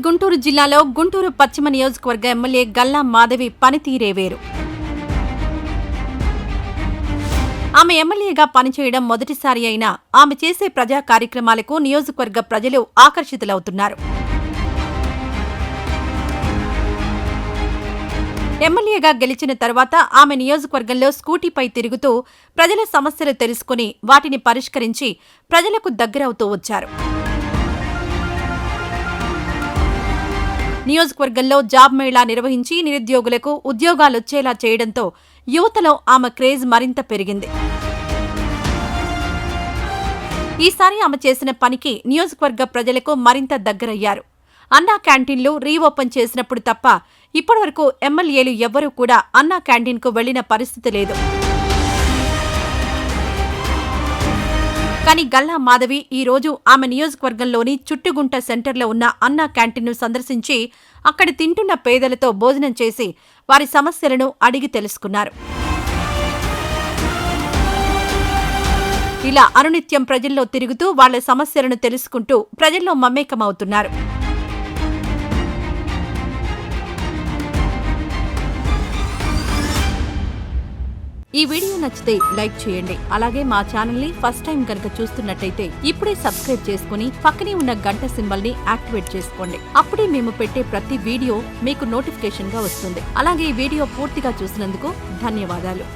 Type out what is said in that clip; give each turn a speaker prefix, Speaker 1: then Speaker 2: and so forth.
Speaker 1: గుంటూరు జిల్లాలో గుంటూరు పశ్చిమ నియోజకవర్గ ఎమ్మెల్యే గల్లా మాధవి పనితీరే వేరు. ఆమె ఎమ్మెల్యేగా పనిచేయడం మొదటిసారి అయినా ఆమె చేసే ప్రజా కార్యక్రమాలకు నియోజకవర్గ ప్రజలు ఆకర్షితులవుతున్నారు. ఎమ్మెల్యేగా గెలిచిన తర్వాత ఆమె నియోజకవర్గంలో స్కూటీపై తిరుగుతూ ప్రజల సమస్యలు తెలుసుకుని వాటిని పరిష్కరించి ప్రజలకు దగ్గరవుతూ వచ్చారు. నియోజకవర్గంలో జాబ్ మేళా నిర్వహించి నిరుద్యోగులకు ఉద్యోగాలొచ్చేలా చేయడంతో యువతలో ఆమె క్రేజ్ మరింత పెరిగింది. ఈసారి ఆమె చేసిన పనికి నియోజకవర్గ ప్రజలకు మరింత దగ్గరయ్యారు. అన్నా క్యాంటీన్లు రీఓపెన్ చేసినప్పుడు తప్ప ఇప్పటివరకు ఎమ్మెల్యేలు ఎవ్వరూ కూడా అన్నా క్యాంటీన్కు వెళ్లిన పరిస్థితి లేదు. కానీ గల్లా మాధవి ఈ రోజు ఆమె నియోజకవర్గంలోని చుట్టుగుంట సెంటర్లో ఉన్న అన్నా క్యాంటీన్ను సందర్శించి అక్కడి తింటున్న పేదలతో భోజనం చేసి వారి సమస్యలను అడిగి తెలుసుకున్నారు. ఇలా అనునిత్యం ప్రజల్లో తిరుగుతూ వాళ్ల సమస్యలను తెలుసుకుంటూ ప్రజల్లో మమేకమవుతున్నారు. ఈ వీడియో నచ్చితే లైక్ చేయండి. అలాగే మా ఛానల్ ని ఫస్ట్ టైం కనుక చూస్తున్నట్టయితే ఇప్పుడే సబ్స్క్రైబ్ చేసుకుని పక్కనే ఉన్న గంట సింబల్ ని యాక్టివేట్ చేసుకోండి. అప్పుడే మేము పెట్టే ప్రతి వీడియో మీకు నోటిఫికేషన్ గా వస్తుంది. అలాగే ఈ వీడియో పూర్తిగా చూసినందుకు ధన్యవాదాలు.